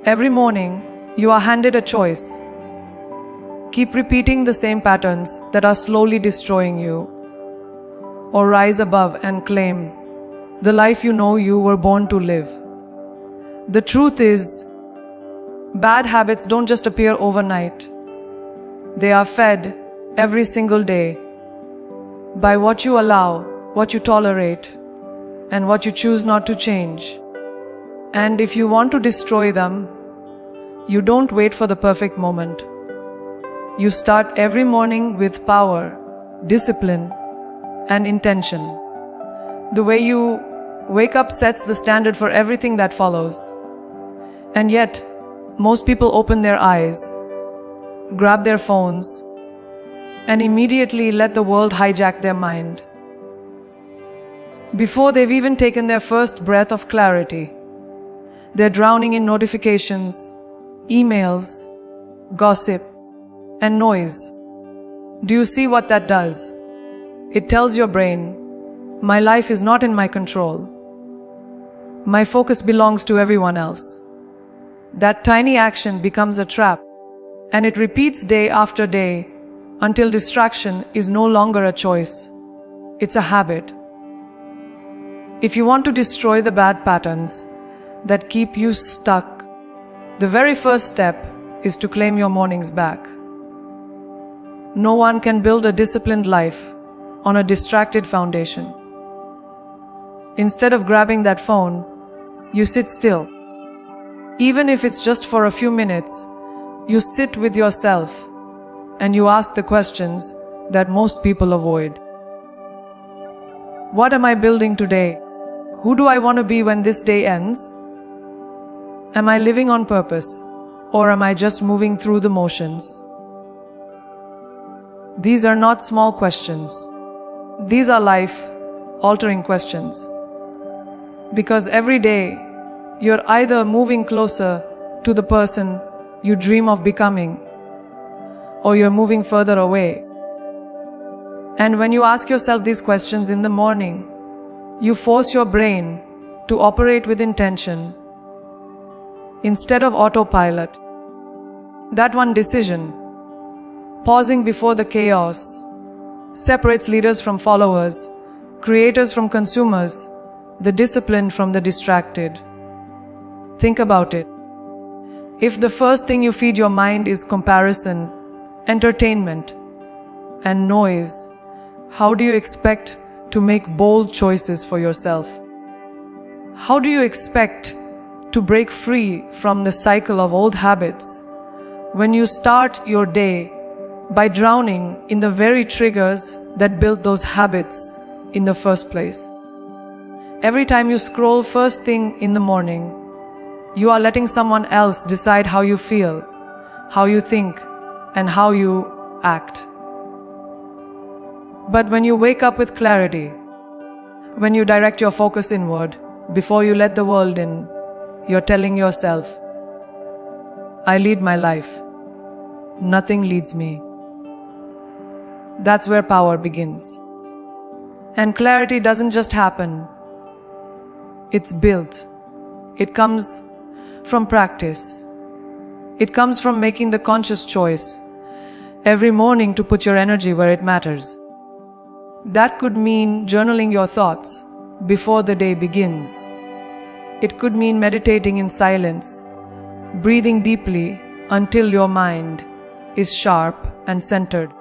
Every morning, you are handed a choice. Keep repeating the same patterns that are slowly destroying you, or rise above and claim the life you know you were born to live. The truth is, bad habits don't just appear overnight. They are fed every single day by what you allow, what you tolerate, and what you choose not to change. And if you want to destroy them, you don't wait for the perfect moment. You start every morning with power, discipline, and intention. The way you wake up sets the standard for everything that follows. And yet, most people open their eyes, grab their phones, and immediately let the world hijack their mind. Before they've even taken their first breath of clarity, they're drowning in notifications, emails, gossip, and noise. Do you see what that does? It tells your brain, my life is not in my control. My focus belongs to everyone else. That tiny action becomes a trap, and it repeats day after day until distraction is no longer a choice. It's a habit. If you want to destroy the bad patterns that keep you stuck, the very first step is to claim your mornings back. No one can build a disciplined life on a distracted foundation. Instead of grabbing that phone, you sit still. Even if it's just for a few minutes, you sit with yourself and you ask the questions that most people avoid. What am I building today? Who do I want to be when this day ends? Am I living on purpose, or am I just moving through the motions? These are not small questions. These are life-altering questions. Because every day, you're either moving closer to the person you dream of becoming, or you're moving further away. And when you ask yourself these questions in the morning, you force your brain to operate with intention instead of autopilot. That one decision, pausing before the chaos, separates leaders from followers, creators from consumers, the disciplined from the distracted. Think about it. If the first thing you feed your mind is comparison, entertainment, and noise, how do you expect to make bold choices for yourself? How do you expect to break free from the cycle of old habits when you start your day by drowning in the very triggers that built those habits in the first place? Every time you scroll first thing in the morning, you are letting someone else decide how you feel, how you think, and how you act. But when you wake up with clarity, when you direct your focus inward, before you let the world in, you're telling yourself, I lead my life. Nothing leads me. That's where power begins. And clarity doesn't just happen. It's built. It comes from practice. It comes from making the conscious choice every morning to put your energy where it matters. That could mean journaling your thoughts before the day begins. It could mean meditating in silence, breathing deeply until your mind is sharp and centered.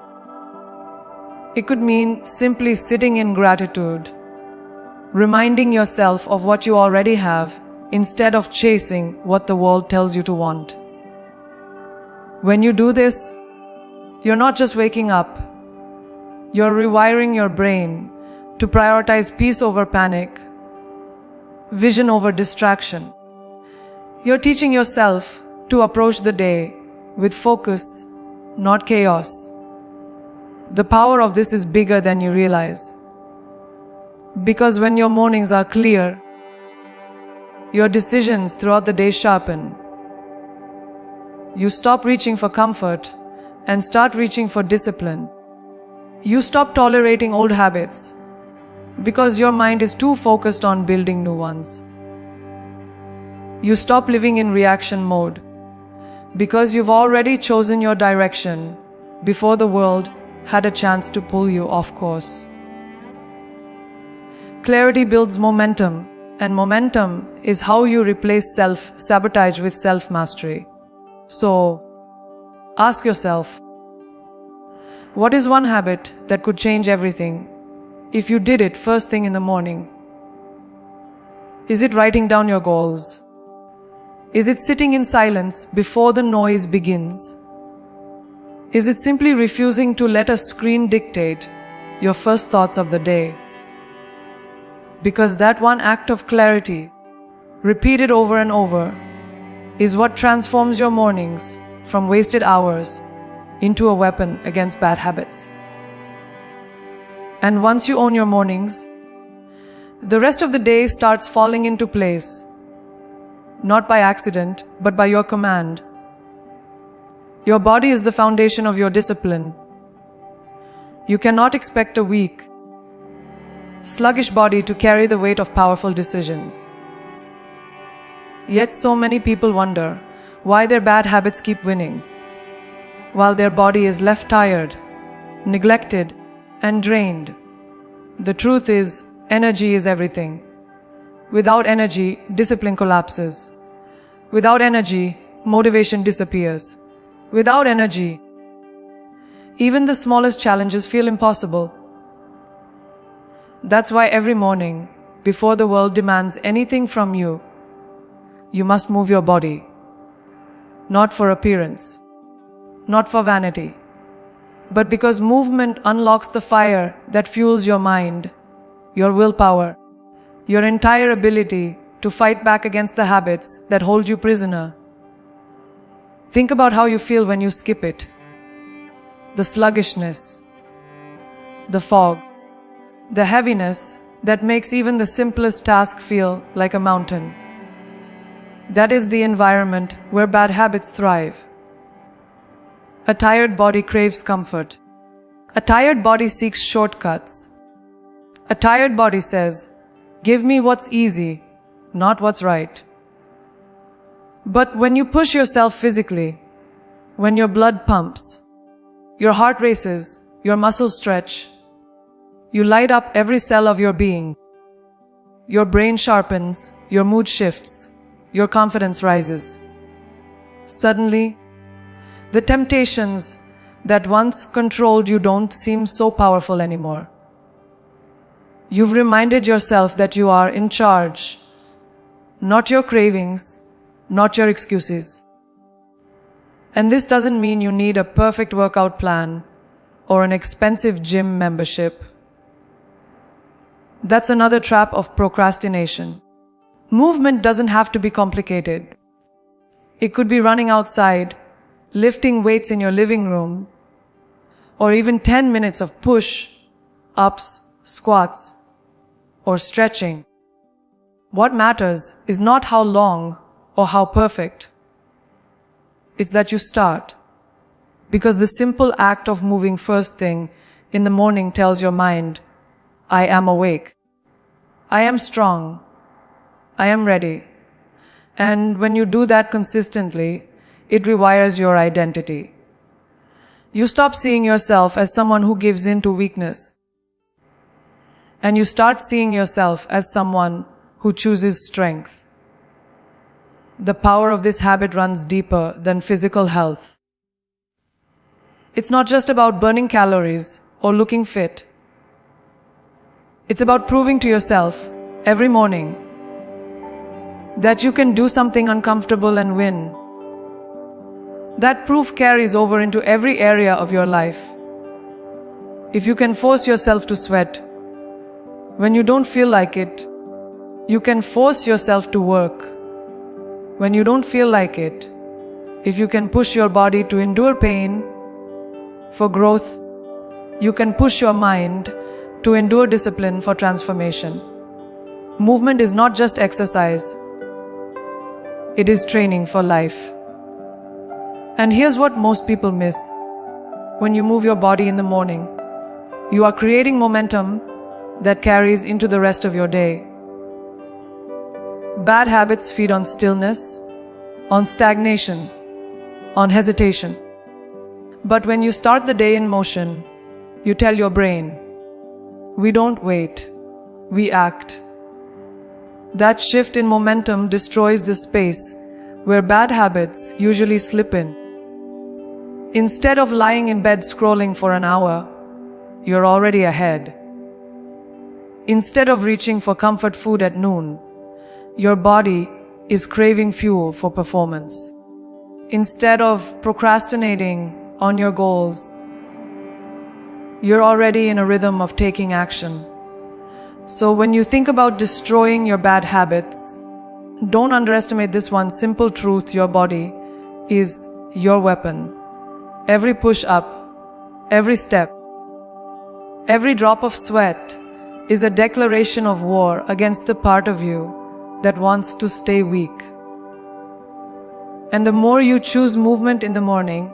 It could mean simply sitting in gratitude, reminding yourself of what you already have instead of chasing what the world tells you to want. When you do this, you're not just waking up, you're rewiring your brain to prioritize peace over panic, vision over distraction. You're teaching yourself to approach the day with focus, not chaos. The power of this is bigger than you realize. Because when your mornings are clear, your decisions throughout the day sharpen. You stop reaching for comfort and start reaching for discipline. You stop tolerating old habits because your mind is too focused on building new ones. You stop living in reaction mode because you've already chosen your direction before the world had a chance to pull you off course. Clarity builds momentum, and momentum is how you replace self-sabotage with self-mastery. So, ask yourself, what is one habit that could change everything if you did it first thing in the morning? Is it writing down your goals? Is it sitting in silence before the noise begins? Is it simply refusing to let a screen dictate your first thoughts of the day? Because that one act of clarity, repeated over and over, is what transforms your mornings from wasted hours into a weapon against bad habits. And once you own your mornings, the rest of the day starts falling into place, not by accident, but by your command. Your body is the foundation of your discipline. You cannot expect a weak, sluggish body to carry the weight of powerful decisions. Yet so many people wonder why their bad habits keep winning, while their body is left tired, neglected, and drained. The truth is, energy is everything. Without energy, discipline collapses. Without energy, motivation disappears. Without energy, even the smallest challenges feel impossible. That's why every morning, before the world demands anything from you, you must move your body. Not for appearance, not for vanity, but because movement unlocks the fire that fuels your mind, your willpower, your entire ability to fight back against the habits that hold you prisoner. Think about how you feel when you skip it. The sluggishness, the fog, the heaviness that makes even the simplest task feel like a mountain. That is the environment where bad habits thrive. A tired body craves comfort. A tired body seeks shortcuts. A tired body says, "Give me what's easy, not what's right." But when you push yourself physically, when your blood pumps, your heart races, your muscles stretch, you light up every cell of your being. Your brain sharpens, your mood shifts, your confidence rises. Suddenly, the temptations that once controlled you don't seem so powerful anymore. You've reminded yourself that you are in charge, not your cravings, not your excuses. And this doesn't mean you need a perfect workout plan or an expensive gym membership. That's another trap of procrastination. Movement doesn't have to be complicated. It could be running outside, lifting weights in your living room, or even 10 minutes of push-ups, squats, or stretching. What matters is not how long or how perfect. It's that you start. Because the simple act of moving first thing in the morning tells your mind, "I am awake. I am strong. I am ready." And when you do that consistently, it rewires your identity. You stop seeing yourself as someone who gives in to weakness. And you start seeing yourself as someone who chooses strength. The power of this habit runs deeper than physical health. It's not just about burning calories or looking fit. It's about proving to yourself every morning that you can do something uncomfortable and win. That proof carries over into every area of your life. If you can force yourself to sweat when you don't feel like it, you can force yourself to work when you don't feel like it. If you can push your body to endure pain for growth, you can push your mind to endure discipline for transformation. Movement is not just exercise. It is training for life. And here's what most people miss. When you move your body in the morning, you are creating momentum that carries into the rest of your day. Bad habits feed on stillness, on stagnation, on hesitation. But when you start the day in motion, you tell your brain, we don't wait, we act. That shift in momentum destroys the space where bad habits usually slip in. Instead of lying in bed scrolling for an hour, you're already ahead. Instead of reaching for comfort food at noon, your body is craving fuel for performance. Instead of procrastinating on your goals, you're already in a rhythm of taking action. So when you think about destroying your bad habits, don't underestimate this one simple truth: your body is your weapon. Every push-up, every step, every drop of sweat is a declaration of war against the part of you that wants to stay weak. And the more you choose movement in the morning,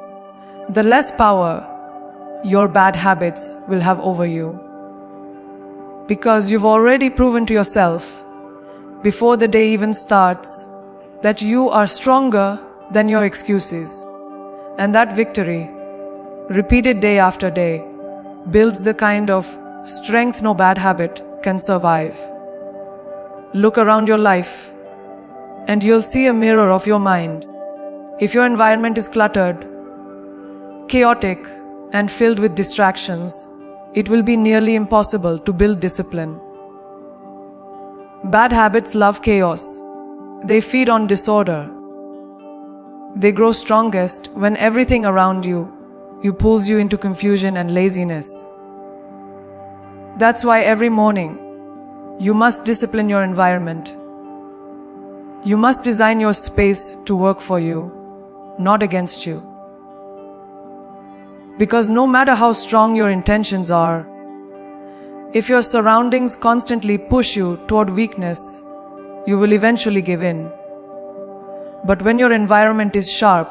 the less power your bad habits will have over you. Because you've already proven to yourself, before the day even starts, that you are stronger than your excuses. And that victory, repeated day after day, builds the kind of strength no bad habit can survive. Look around your life, and you'll see a mirror of your mind. If your environment is cluttered, chaotic, and filled with distractions, it will be nearly impossible to build discipline. Bad habits love chaos. They feed on disorder. They grow strongest when everything around you pulls you into confusion and laziness. That's why every morning, you must discipline your environment. You must design your space to work for you, not against you. Because no matter how strong your intentions are, if your surroundings constantly push you toward weakness, you will eventually give in. But when your environment is sharp,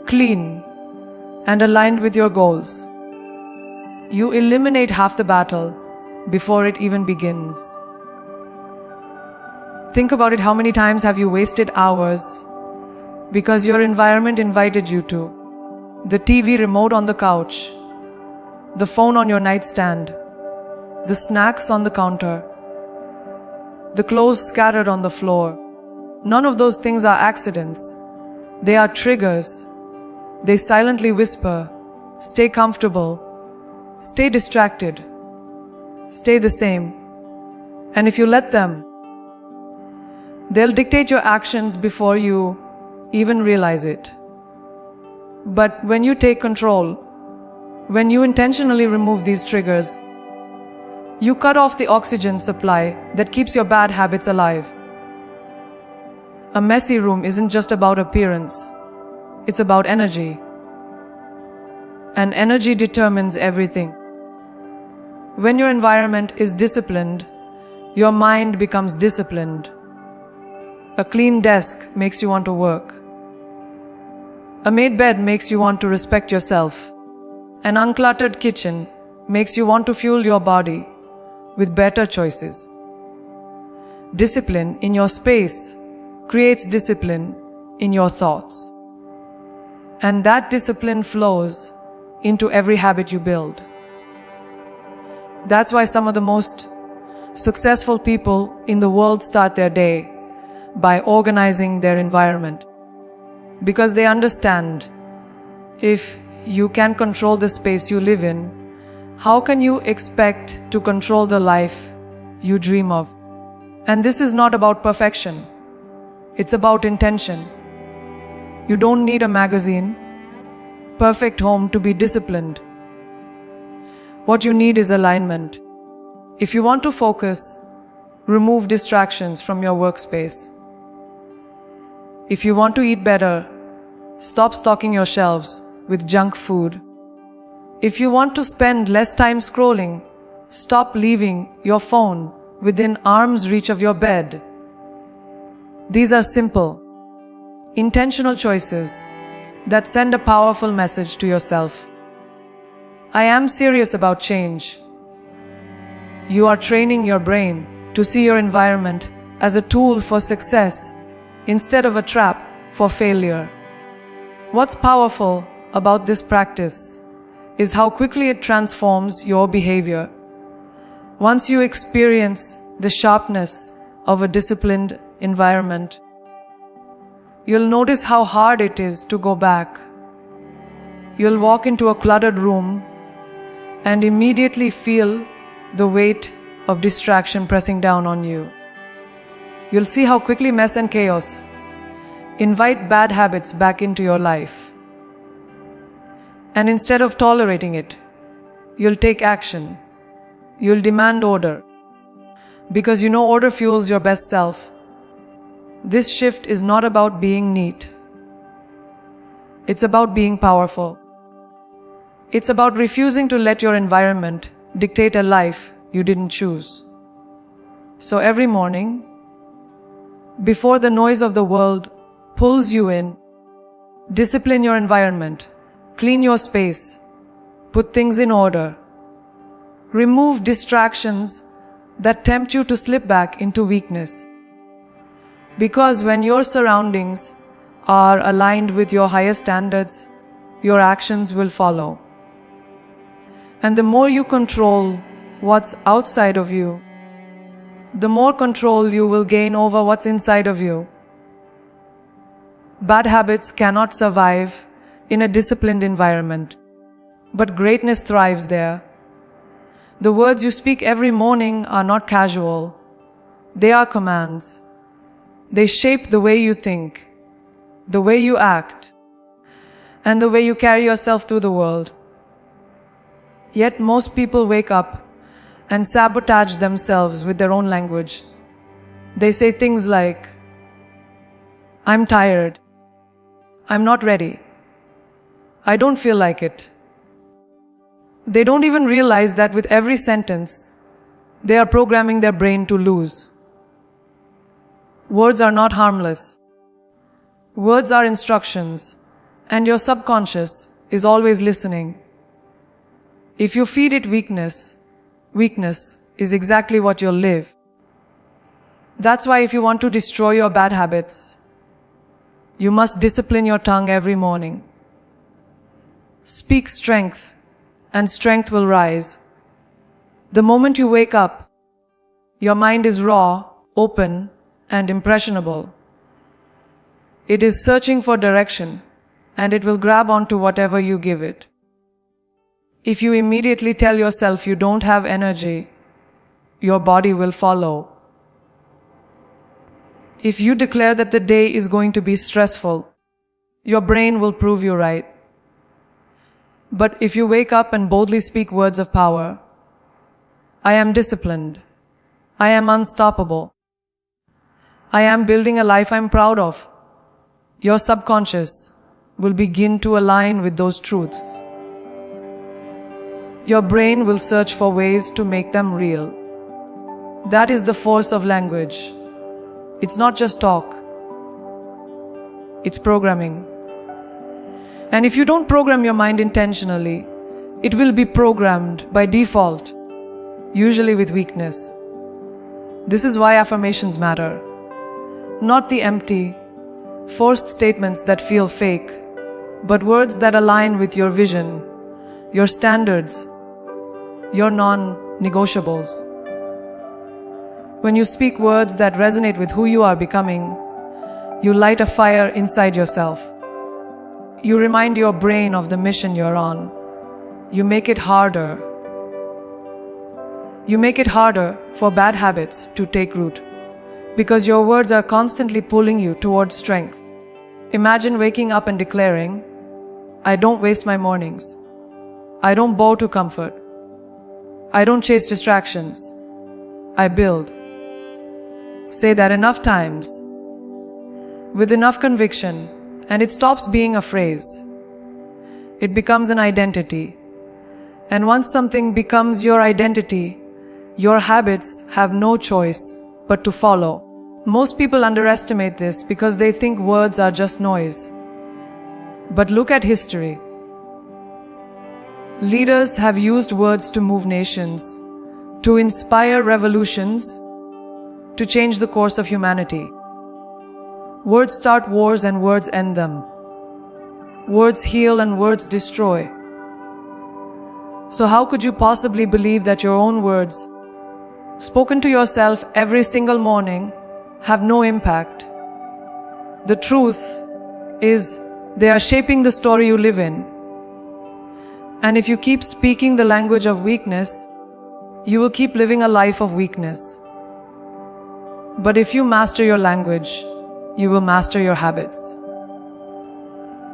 clean, and aligned with your goals, you eliminate half the battle before it even begins. Think about it: how many times have you wasted hours because your environment invited you to? The TV remote on the couch, the phone on your nightstand, the snacks on the counter, the clothes scattered on the floor. None of those things are accidents. They are triggers. They silently whisper, stay comfortable, stay distracted, stay the same. And if you let them, they'll dictate your actions before you even realize it. But when you take control, when you intentionally remove these triggers, you cut off the oxygen supply that keeps your bad habits alive. A messy room isn't just about appearance, it's about energy. And energy determines everything. When your environment is disciplined, your mind becomes disciplined. A clean desk makes you want to work. A made bed makes you want to respect yourself. An uncluttered kitchen makes you want to fuel your body with better choices. Discipline in your space creates discipline in your thoughts. And that discipline flows into every habit you build. That's why some of the most successful people in the world start their day by organizing their environment. Because they understand, if you can control the space you live in, how can you expect to control the life you dream of? And this is not about perfection. It's about intention. You don't need a magazine, perfect home to be disciplined. What you need is alignment. If you want to focus, remove distractions from your workspace. If you want to eat better, stop stocking your shelves with junk food. If you want to spend less time scrolling, stop leaving your phone within arm's reach of your bed. These are simple, intentional choices that send a powerful message to yourself. I am serious about change. You are training your brain to see your environment as a tool for success instead of a trap for failure. What's powerful about this practice is how quickly it transforms your behavior. Once you experience the sharpness of a disciplined environment, you'll notice how hard it is to go back. You'll walk into a cluttered room and immediately feel the weight of distraction pressing down on you. You'll see how quickly mess and chaos invite bad habits back into your life. And instead of tolerating it, you'll take action. You'll demand order. Because you know order fuels your best self. This shift is not about being neat. It's about being powerful. It's about refusing to let your environment dictate a life you didn't choose. So every morning, before the noise of the world pulls you in, discipline your environment, clean your space, put things in order, remove distractions that tempt you to slip back into weakness. Because when your surroundings are aligned with your higher standards, your actions will follow. And the more you control what's outside of you, the more control you will gain over what's inside of you. Bad habits cannot survive in a disciplined environment, but greatness thrives there. The words you speak every morning are not casual. They are commands. They shape the way you think, the way you act, and the way you carry yourself through the world. Yet most people wake up and sabotage themselves with their own language. They say things like, "I'm tired. I'm not ready. I don't feel like it." They don't even realize that with every sentence, they are programming their brain to lose. Words are not harmless. Words are instructions, and your subconscious is always listening. If you feed it weakness, weakness is exactly what you'll live. That's why if you want to destroy your bad habits, you must discipline your tongue every morning. Speak strength, and strength will rise. The moment you wake up, your mind is raw, open, and impressionable. It is searching for direction, and it will grab onto whatever you give it. If you immediately tell yourself you don't have energy, your body will follow. If you declare that the day is going to be stressful, your brain will prove you right. But if you wake up and boldly speak words of power, "I am disciplined. I am unstoppable. I am building a life I'm proud of," your subconscious will begin to align with those truths. Your brain will search for ways to make them real. That is the force of language. It's not just talk. It's programming. And if you don't program your mind intentionally, it will be programmed by default, usually with weakness. This is why affirmations matter. Not the empty, forced statements that feel fake, but words that align with your vision, your standards, your non-negotiables. When you speak words that resonate with who you are becoming, you light a fire inside yourself. You remind your brain of the mission you're on. You make it harder. You make it harder for bad habits to take root, because your words are constantly pulling you towards strength. Imagine waking up and declaring, "I don't waste my mornings. I don't bow to comfort. I don't chase distractions. I build." Say that enough times, with enough conviction, and it stops being a phrase. It becomes an identity. And once something becomes your identity, your habits have no choice but to follow. Most people underestimate this because they think words are just noise. But look at history. Leaders have used words to move nations, to inspire revolutions, to change the course of humanity. Words start wars and words end them. Words heal and words destroy. So how could you possibly believe that your own words, spoken to yourself every single morning, have no impact? The truth is, they are shaping the story you live in. And if you keep speaking the language of weakness, you will keep living a life of weakness. But if you master your language, you will master your habits.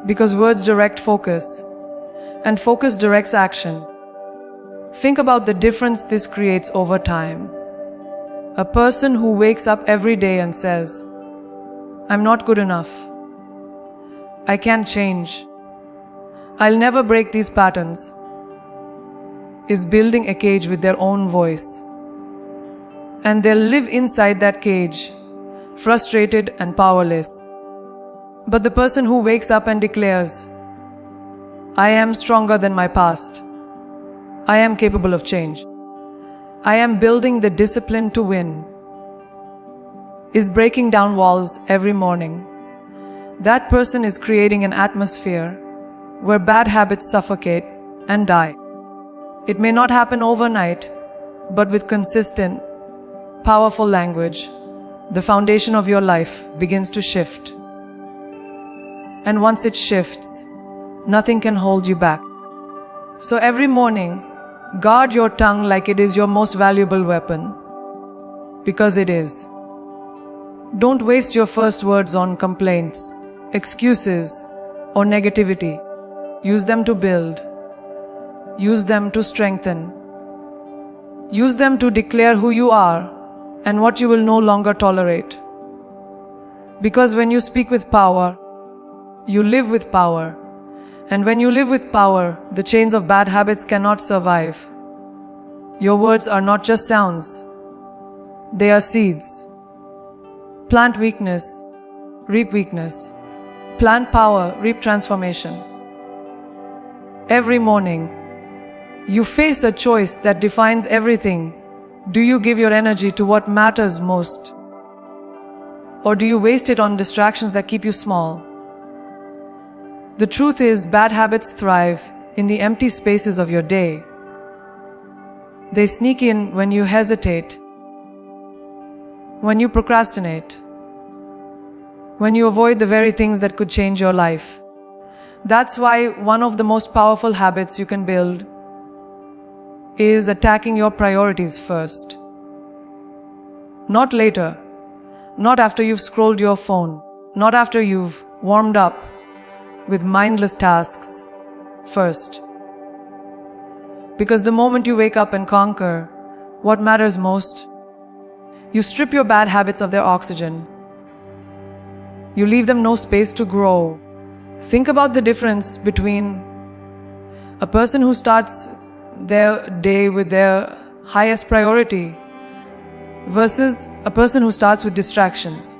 Because words direct focus, and focus directs action. Think about the difference this creates over time. A person who wakes up every day and says, "I'm not good enough. I can't change. I'll never break these patterns," is building a cage with their own voice. And they'll live inside that cage, frustrated and powerless. But the person who wakes up and declares, "I am stronger than my past. I am capable of change. I am building the discipline to win," is breaking down walls every morning. That person is creating an atmosphere where bad habits suffocate and die. It may not happen overnight, but with consistent, powerful language, the foundation of your life begins to shift. And once it shifts, nothing can hold you back. So every morning, guard your tongue like it is your most valuable weapon, because it is. Don't waste your first words on complaints, excuses, or negativity. Use them to build. Use them to strengthen. Use them to declare who you are and what you will no longer tolerate. Because when you speak with power, you live with power. And when you live with power, the chains of bad habits cannot survive. Your words are not just sounds. They are seeds. Plant weakness, reap weakness. Plant power, reap transformation. Every morning, you face a choice that defines everything. Do you give your energy to what matters most? Or do you waste it on distractions that keep you small? The truth is, bad habits thrive in the empty spaces of your day. They sneak in when you hesitate, when you procrastinate, when you avoid the very things that could change your life. That's why one of the most powerful habits you can build is attacking your priorities first. Not later, not after you've scrolled your phone, not after you've warmed up with mindless tasks. First. Because the moment you wake up and conquer what matters most, you strip your bad habits of their oxygen. You leave them no space to grow. Think about the difference between a person who starts their day with their highest priority versus a person who starts with distractions.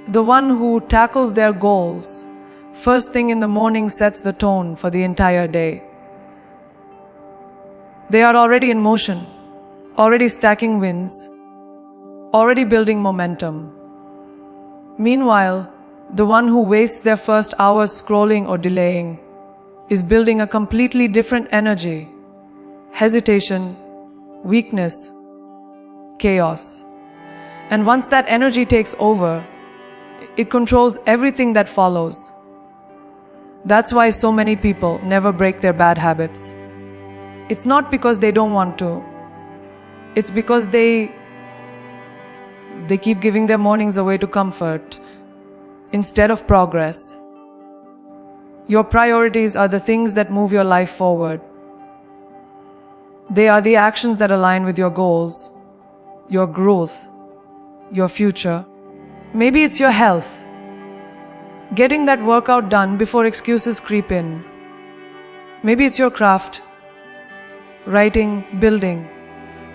The one who tackles their goals first thing in the morning sets the tone for the entire day. They are already in motion, already stacking wins, already building momentum. Meanwhile, the one who wastes their first hours scrolling or delaying is building a completely different energy, hesitation, weakness, chaos. And once that energy takes over, it controls everything that follows. That's why so many people never break their bad habits. It's not because they don't want to. It's because they keep giving their mornings away to comfort instead of progress. Your priorities are the things that move your life forward. They are the actions that align with your goals, your growth, your future. Maybe it's your health. Getting that workout done before excuses creep in. Maybe it's your craft. Writing, building,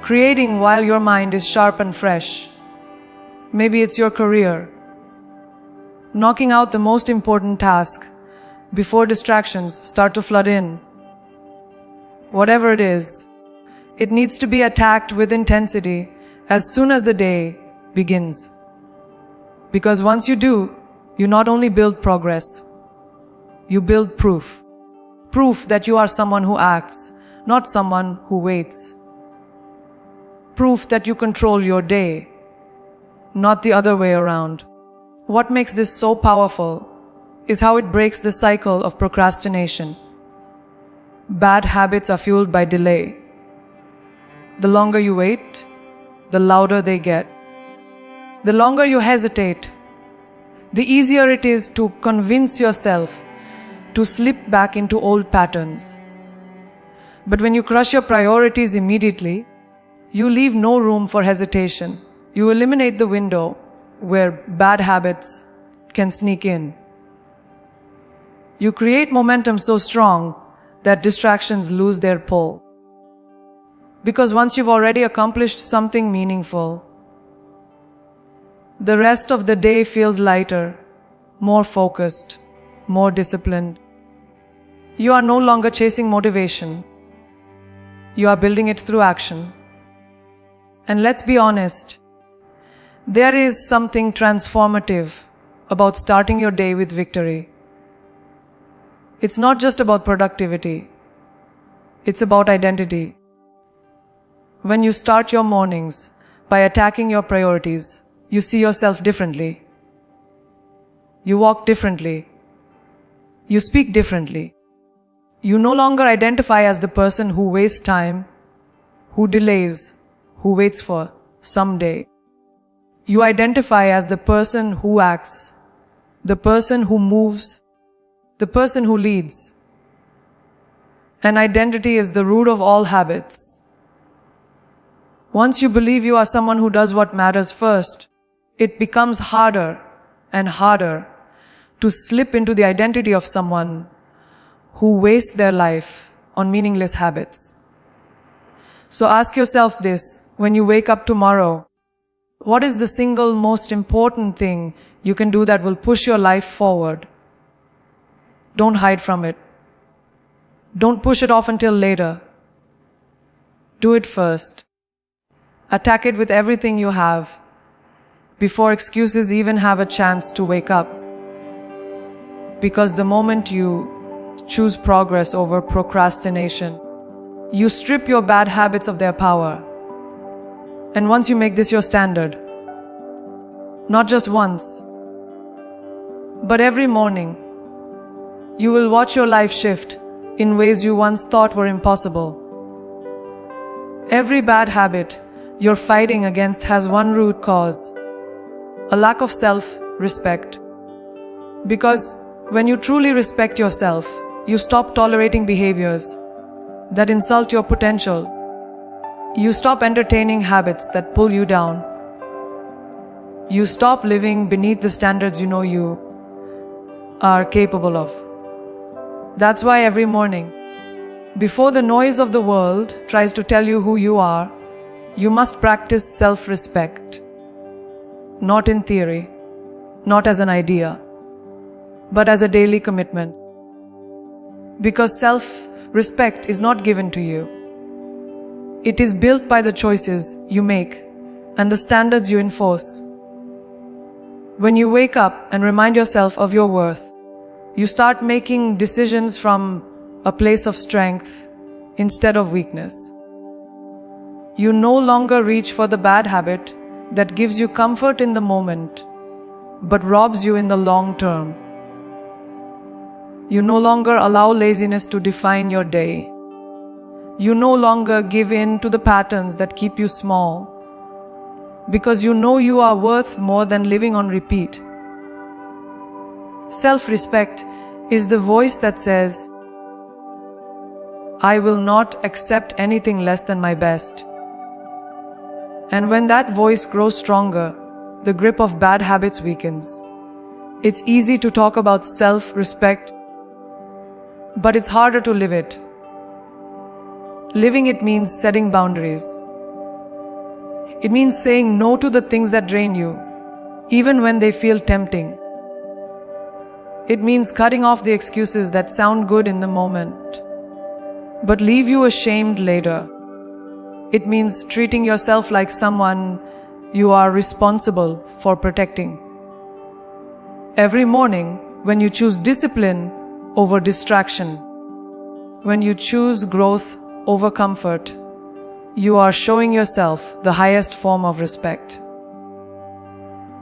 creating while your mind is sharp and fresh. Maybe it's your career. Knocking out the most important task before distractions start to flood in. Whatever it is, it needs to be attacked with intensity as soon as the day begins. Because once you do, you not only build progress, you build proof. Proof that you are someone who acts, not someone who waits. Proof that you control your day, not the other way around. What makes this so powerful is how it breaks the cycle of procrastination. Bad habits are fueled by delay. The longer you wait, the louder they get. The longer you hesitate, the easier it is to convince yourself to slip back into old patterns. But when you crush your priorities immediately, you leave no room for hesitation. You eliminate the window where bad habits can sneak in. You create momentum so strong that distractions lose their pull. Because once you've already accomplished something meaningful, the rest of the day feels lighter, more focused, more disciplined. You are no longer chasing motivation. You are building it through action. And let's be honest, there is something transformative about starting your day with victory. It's not just about productivity. It's about identity. When you start your mornings by attacking your priorities, you see yourself differently. You walk differently. You speak differently. You no longer identify as the person who wastes time, who delays, who waits for someday. You identify as the person who acts, the person who moves, the person who leads. And identity is the root of all habits. Once you believe you are someone who does what matters first, it becomes harder and harder to slip into the identity of someone who wastes their life on meaningless habits. So ask yourself this when you wake up tomorrow: what is the single most important thing you can do that will push your life forward? Don't hide from it. Don't push it off until later. Do it first. Attack it with everything you have, before excuses even have a chance to wake up. Because the moment you choose progress over procrastination, you strip your bad habits of their power. And once you make this your standard, not just once, but every morning, you will watch your life shift in ways you once thought were impossible. Every bad habit you're fighting against has one root cause: a lack of self-respect. Because when you truly respect yourself, you stop tolerating behaviors that insult your potential. You stop entertaining habits that pull you down. You stop living beneath the standards you know you are capable of. That's why every morning, before the noise of the world tries to tell you who you are, you must practice self-respect. Not in theory, not as an idea, but as a daily commitment. Because self-respect is not given to you. It is built by the choices you make and the standards you enforce. When you wake up and remind yourself of your worth, you start making decisions from a place of strength instead of weakness. You no longer reach for the bad habit that gives you comfort in the moment, but robs you in the long term. You no longer allow laziness to define your day. You no longer give in to the patterns that keep you small, because you know you are worth more than living on repeat. Self-respect is the voice that says, I will not accept anything less than my best. And when that voice grows stronger, the grip of bad habits weakens. It's easy to talk about self-respect, but it's harder to live it. Living it means setting boundaries. It means saying no to the things that drain you, even when they feel tempting. It means cutting off the excuses that sound good in the moment, but leave you ashamed later. It means treating yourself like someone you are responsible for protecting. Every morning, when you choose discipline over distraction, when you choose growth over comfort, you are showing yourself the highest form of respect.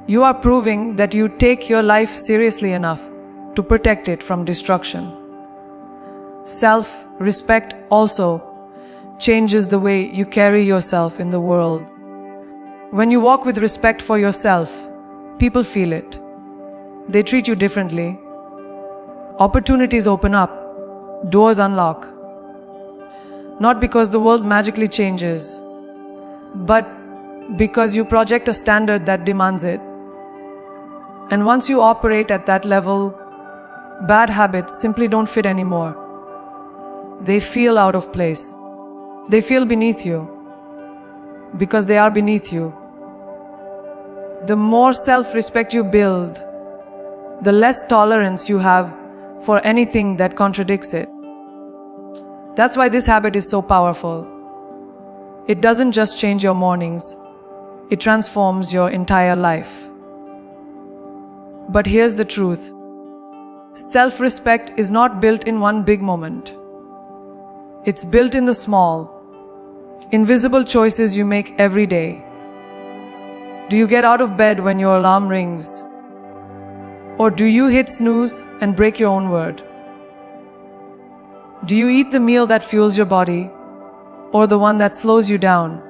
You are proving that you take your life seriously enough to protect it from destruction. Self-respect also changes the way you carry yourself in the world. When you walk with respect for yourself, people feel it. They treat you differently. Opportunities open up, doors unlock. Not because the world magically changes, but because you project a standard that demands it. And once you operate at that level, bad habits simply don't fit anymore. They feel out of place. They feel beneath you, because they are beneath you. The more self-respect you build, the less tolerance you have for anything that contradicts it. That's why this habit is so powerful. It doesn't just change your mornings, it transforms your entire life. But here's the truth. Self-respect is not built in one big moment. It's built in the small, invisible choices you make every day. Do you get out of bed when your alarm rings? Or do you hit snooze and break your own word? Do you eat the meal that fuels your body, or the one that slows you down?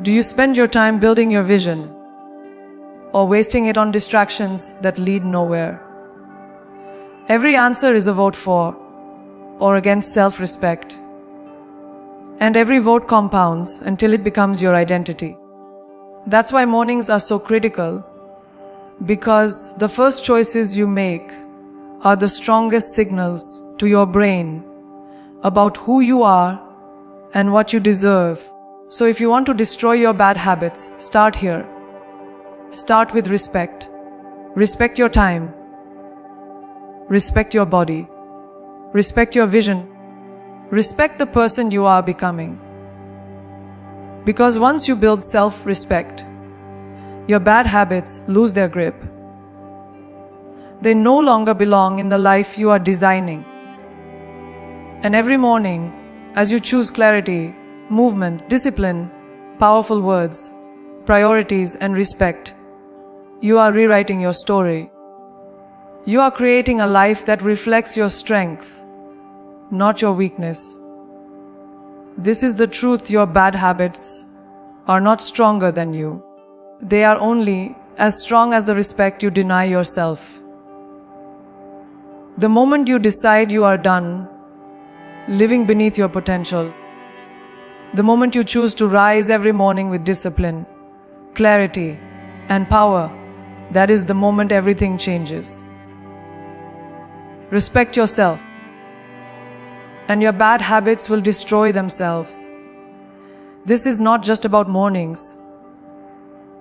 Do you spend your time building your vision, or wasting it on distractions that lead nowhere? Every answer is a vote for or against self-respect. And every vote compounds until it becomes your identity. That's why mornings are so critical, because the first choices you make are the strongest signals to your brain about who you are and what you deserve. So if you want to destroy your bad habits, start here. Start with respect. Respect your time. Respect your body. Respect your vision. Respect the person you are becoming. Because once you build self-respect, your bad habits lose their grip. They no longer belong in the life you are designing. And every morning, as you choose clarity, movement, discipline, powerful words, priorities, and respect, you are rewriting your story. You are creating a life that reflects your strength, not your weakness. This is the truth. Your bad habits are not stronger than you. They are only as strong as the respect you deny yourself. The moment you decide you are done living beneath your potential, the moment you choose to rise every morning with discipline, clarity, and power, that is the moment everything changes. Respect yourself, and your bad habits will destroy themselves. This is not just about mornings.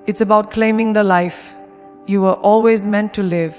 It's about claiming the life you were always meant to live.